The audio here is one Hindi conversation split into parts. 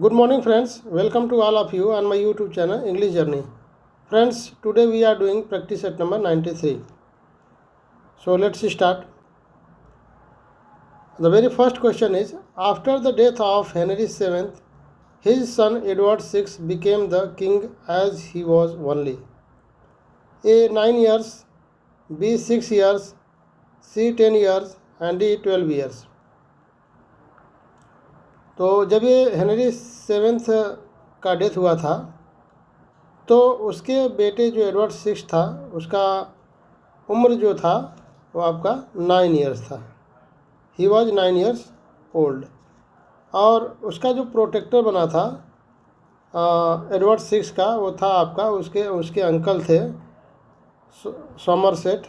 Good morning friends, welcome to all of you on my YouTube channel English Journey. Friends, today we are doing practice set number 93. So let's start. The very first question is, after the death of Henry VII, his son Edward VI became the king as he was only A 9 years, B 6 years, C 10 years and D 12 years. तो जब ये हेनरी सेवेंथ का डेथ हुआ था तो उसके बेटे जो एडवर्ड सिक्स था उसका उम्र जो था वो आपका 9 इयर्स था. He was 9 years old. और उसका जो प्रोटेक्टर बना था एडवर्ड सिक्स का वो था आपका उसके अंकल थे समरसेट.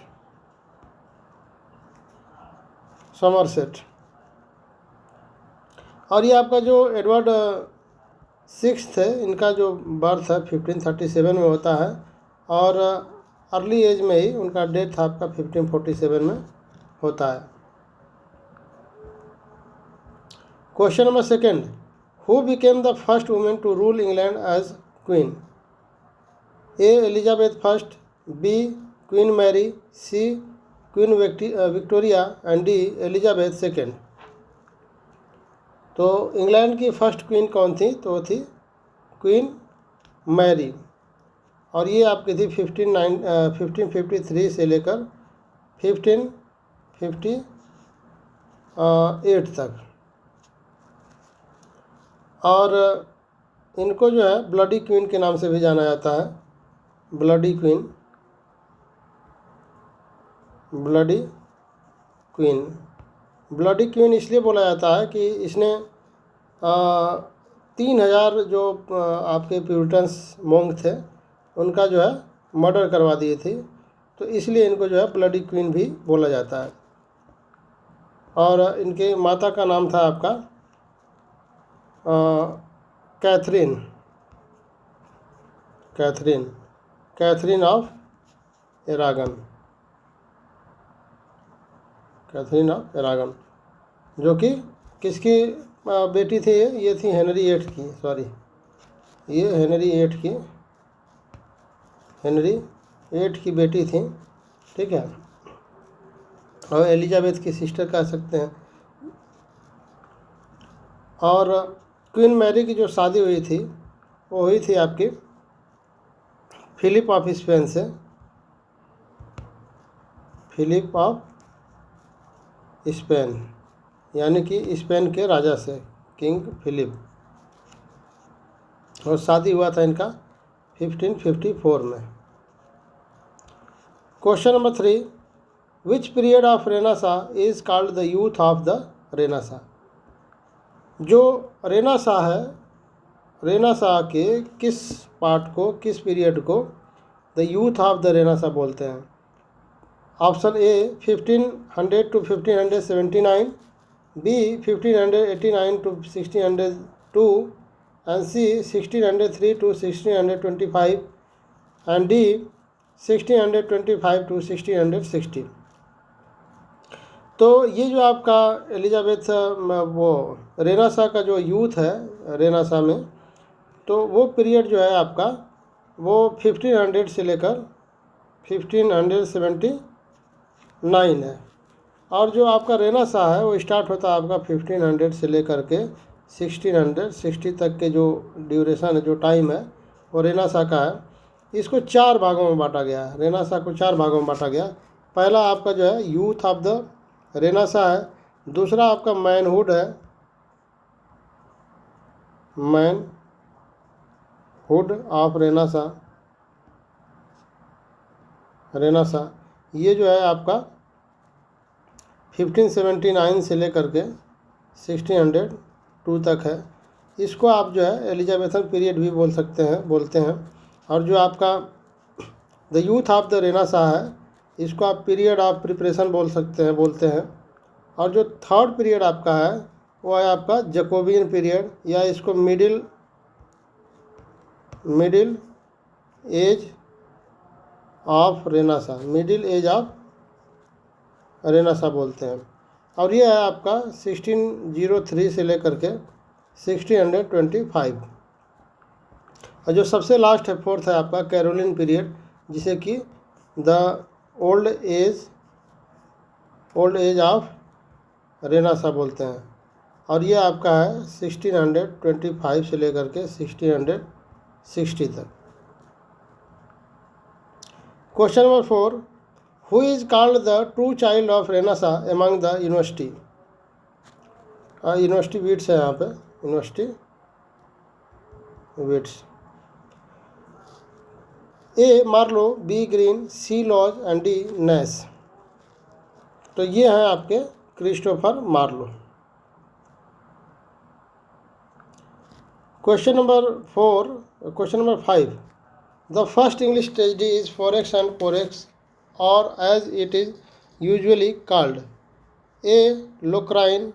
और ये आपका जो एडवर्ड सिक्स थे इनका जो बर्थ है 1537 में होता है और अर्ली एज में ही उनका डेथ आपका 1547 में होता है. Question number second, who became the first women to rule England as queen? A Elizabeth first, B queen Mary, C queen Victoria and D Elizabeth second. तो इंग्लैंड की फर्स्ट क्वीन कौन थी? तो वो थी क्वीन मैरी और ये आपकी थी 1553 से लेकर 1558 तक. और इनको जो है ब्लडी क्वीन के नाम से भी जाना जाता है. ब्लडी क्वीन इसलिए बोला जाता है कि इसने 3000 जो आपके प्यूरिटन्स मोंग थे उनका जो है मर्डर करवा दिए थे, तो इसलिए इनको जो है ब्लडी क्वीन भी बोला जाता है. और इनके माता का नाम था आपका कैथरीन ऑफ एरागन, जो कि किसकी बेटी थी? ये थी हेनरी एट की. ये हेनरी एट की बेटी थी. ठीक है, और एलिजाबेथ की सिस्टर कह सकते हैं. और क्वीन मैरी की जो शादी हुई थी वो हुई थी आपकी फिलिप ऑफ स्पेन से. फिलिप ऑफ स्पेन यानी कि स्पेन के राजा से, किंग फिलिप. और शादी हुआ था इनका 1554 में. Question number 3, which period of renaissance is called the youth of the renaissance? जो रेनेसां है, रेनेसां के किस पार्ट को, किस पीरियड को the youth of the renaissance बोलते हैं? Option A 1500 to 1579, B 1589 to 1602 and C 1603 to 1625 and D 1625 to 1660. तो ये जो आपका एलिजाबेथ वो रेनेसां का जो यूथ है रेनेसां में, तो वो पीरियड जो है आपका वो 1500 से लेकर 1579 है. और जो आपका रेनेसां है वो स्टार्ट होता है आपका 1500 से लेकर के 1660 तक के जो ड्यूरेशन है, जो टाइम है वो रेनेसां का है. इसको 4 भागों में बांटा गया है. रेनेसां को 4 भागों में बांटा गया. पहला आपका जो है यूथ ऑफ द रेनेसां है. दूसरा आपका मैनहुड है, मैनहुड ऑफ रेनेसां. ये जो है आपका 1579 से लेकर के 1602 तक है. इसको आप जो है एलिजाबेथन पीरियड भी बोलते हैं. और जो आपका the youth of the renaissance है इसको आप पीरियड ऑफ प्रिपरेशन बोलते हैं. और जो थर्ड पीरियड आपका है वो है आपका जैकोबियन पीरियड, या इसको मिडिल एज ऑफ रेनेसां बोलते हैं. और ये है आपका 1603 से लेकर के 1625। और जो सबसे लास्ट है, फोर्थ है आपका कैरोलिन पीरियड, जिसे कि the old age of renaissance बोलते हैं, और ये आपका है 1625 से लेकर के 1660 तक। Question number 4, who is called the true child of Renaissance among the university. University wits है यहाँ पे, university wits. A Marlowe, B Greene, C Lodge and D Nash. तो ये हैं आपके Christopher Marlowe. Question number 5, the first English tragedy is Ferrex and Porrex, और as it is usually called. A Locrine,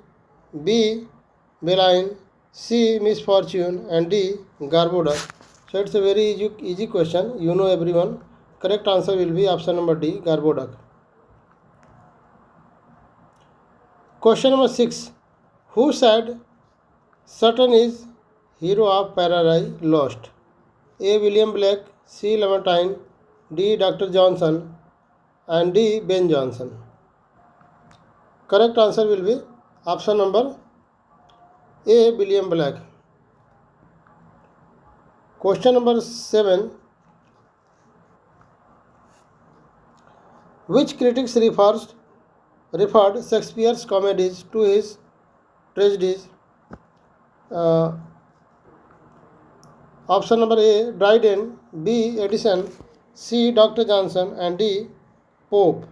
B Beline, C misfortune and D Gorboduc. So it's a very easy question, you know everyone. Correct answer will be option number D, Garboduck. Question number 6, who said Sutton is hero of Paradise Lost? A. William Blake, C. Lamartine, D. Dr. Johnson and D. Ben Jonson. Correct answer will be option number A. William Blake. Question number 7, which critics referred Shakespeare's comedies to his tragedies? Option number A, Dryden, B. Edison, C. Dr. Johnson and D. Pope.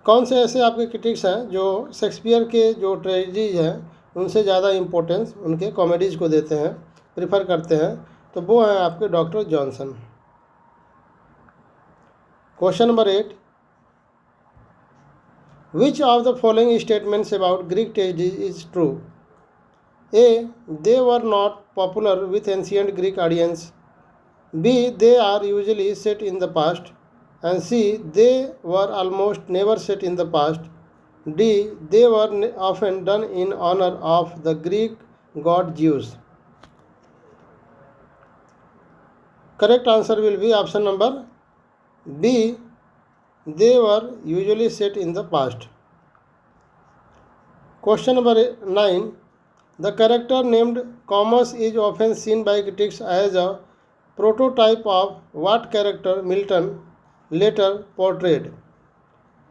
कौन से ऐसे आपके क्रिटिक्स हैं जो शेक्सपियर के जो ट्रेजेडीज हैं उनसे ज़्यादा इम्पोर्टेंस उनके कॉमेडीज़ को देते हैं, प्रिफर करते हैं? तो वो हैं आपके doctor Johnson. Question number 8, which of the following statements about Greek tragedies is true? A. They were not popular with ancient Greek audience, B. They are usually set in the past, and C. they were almost never set in the past, D. they were often done in honor of the Greek god Zeus. Correct answer will be option number B. they were usually set in the past. Question number 9, the character named Comus is often seen by critics as a prototype of what character Milton later portrayed?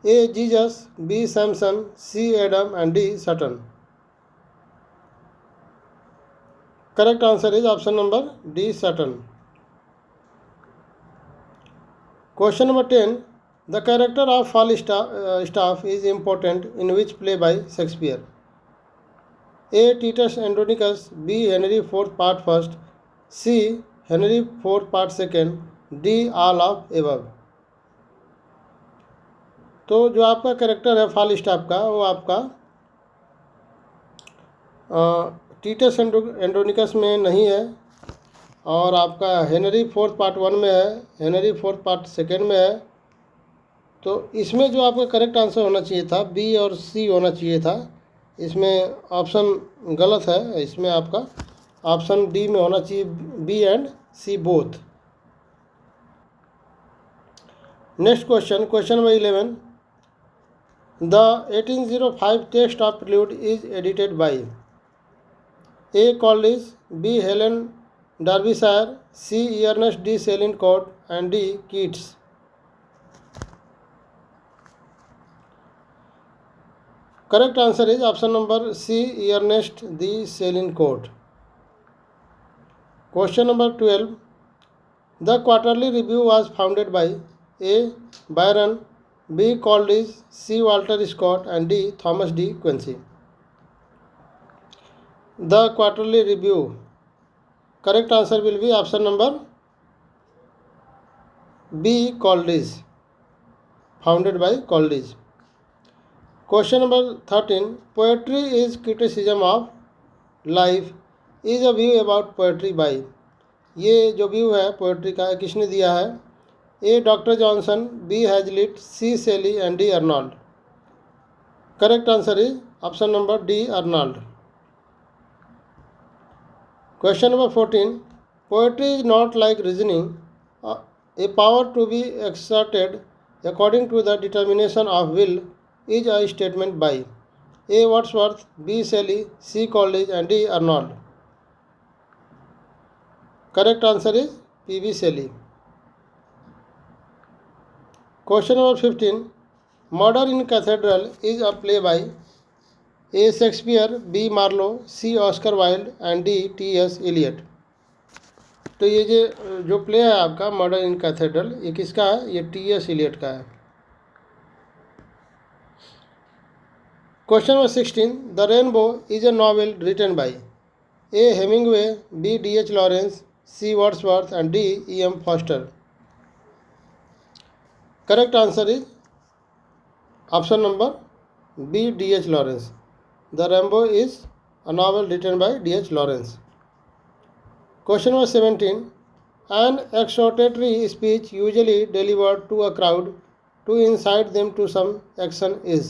A. Jesus, B. Samson, C. Adam and D. Sutton. Correct answer is option number D. Sutton. Question number 10, the character of Falstaff is important in which play by Shakespeare? A. Titus Andronicus, B. Henry IV part 1st, C. Henry IV part 2nd, D. all of above. तो जो आपका कैरेक्टर है फालिस्टाफ का, वो आपका टीटस एंड्रोनिकस में नहीं है, और आपका हेनरी फोर्थ पार्ट 1 में है, हेनरी फोर्थ पार्ट 2 में है। तो इसमें जो आपका करेक्ट आंसर होना चाहिए था बी और सी होना चाहिए था, इसमें ऑप्शन गलत है। इसमें आपका ऑप्शन डी में होना चाहिए B and C both. Next question, question number 11, The 1805 text of Prelude is edited by A. Coleridge, B. Helen Derbyshire, C. Ernest D. Salincott and D. Keats. Correct answer is option number C. Ernest D. Salincott. Question number 12, the Quarterly Review was founded by A. Byron, B. Coleridge, C. Walter Scott and D. Thomas D. Quincy. The Quarterly Review. Correct answer will be option number B. Coleridge, founded by Coleridge. Question number 13, poetry is criticism of life is a view about poetry by। ये जो व्यू है पोएट्री का किसने दिया है? A. Dr. Johnson, B. Hazlitt, C. Shelley and D. Arnold. Correct answer is option number D Arnold. Question number 14, poetry is not like reasoning, a power to be exerted according to the determination of will is a statement by A. Wordsworth, B. Shelley, C. Coleridge and D. Arnold. Correct answer is P.B. Shelley. Question number 15, Murder in Cathedral is a play by A. Shakespeare, B. Marlowe, C. Oscar Wilde and D. T.S. Eliot. तो ये जो प्ले है आपका मर्डर इन कैथेड्रल, ये किसका है? ये टी.एस. इलियट का है। Question number 16, the rainbow is a novel written by A. Hemingway, B. D.H. Lawrence, C. Wordsworth and D. E.M. Forster. Correct answer is option number B. D.H. Lawrence. The rainbow is a novel written by D.H. Lawrence. Question number 17, an exhortatory speech usually delivered to a crowd to incite them to some action is।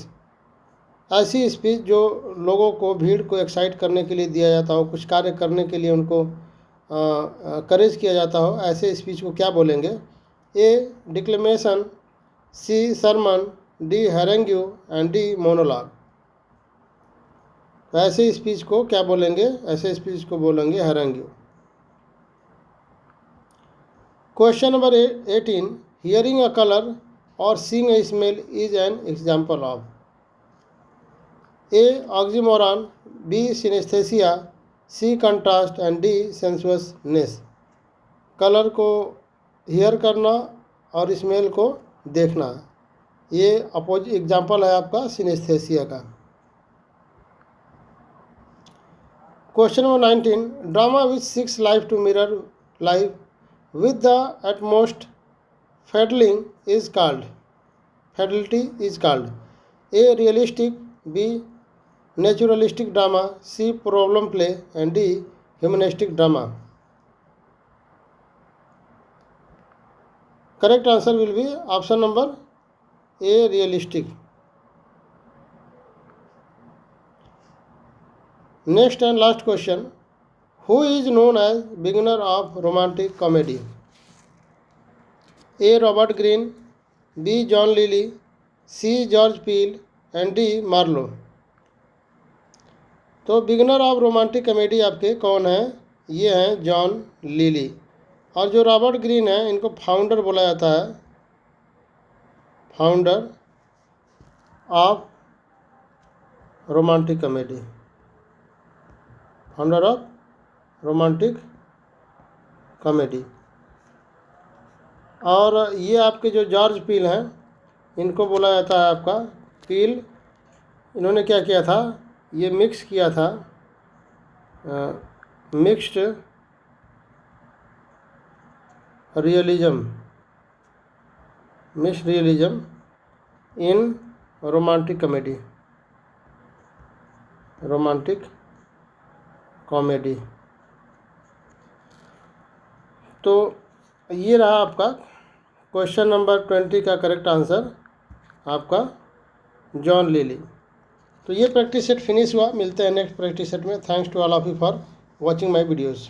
ऐसी स्पीच जो लोगों को, भीड़ को एक्साइट करने के लिए दिया जाता हो, कुछ कार्य करने के लिए उनको करेज किया जाता हो, ऐसे स्पीच को क्या बोलेंगे? A. Declamation, C. Sermon, D. Harangue and D. Monologue. ऐसे स्पीच को क्या बोलेंगे? ऐसे स्पीच को बोलेंगे harangue. Question number 18, hearing a color or seeing a smell is an example of A. oxymoron, B. synesthesia, C. contrast and D. sensuousness। Colour को हियर करना और स्मेल को देखना, ये अपोजिट एग्जाम्पल है आपका सिनेस्थेसिया का। Question number 19, drama which seeks life to mirror life with the utmost fidelity is called A. realistic, B. naturalistic drama, C. problem play and D. humanistic drama। correct answer will be option number A. realistic। next and last question, who is known as beginner of romantic comedy? A. Robert Greene, B. John Lyly, C. George Peele and D. Marlowe। तो बिगिनर ऑफ रोमांटिक कॉमेडी आपके कौन हैं? ये हैं जॉन लीली। और जो रॉबर्ट ग्रीन है, इनको फाउंडर बोला जाता है, founder of romantic comedy, founder of romantic comedy. और ये आपके जो जॉर्ज पील हैं, इनको बोला जाता है आपका पील। इन्होंने क्या किया था? ये मिक्स किया था, mixed realism in romantic comedy. तो ये रहा आपका क्वेश्चन नंबर 20 का करेक्ट आंसर, आपका जॉन लीली। तो ये प्रैक्टिस सेट फिनिश हुआ। मिलते हैं नेक्स्ट प्रैक्टिस सेट में। Thanks to all of you for watching my videos.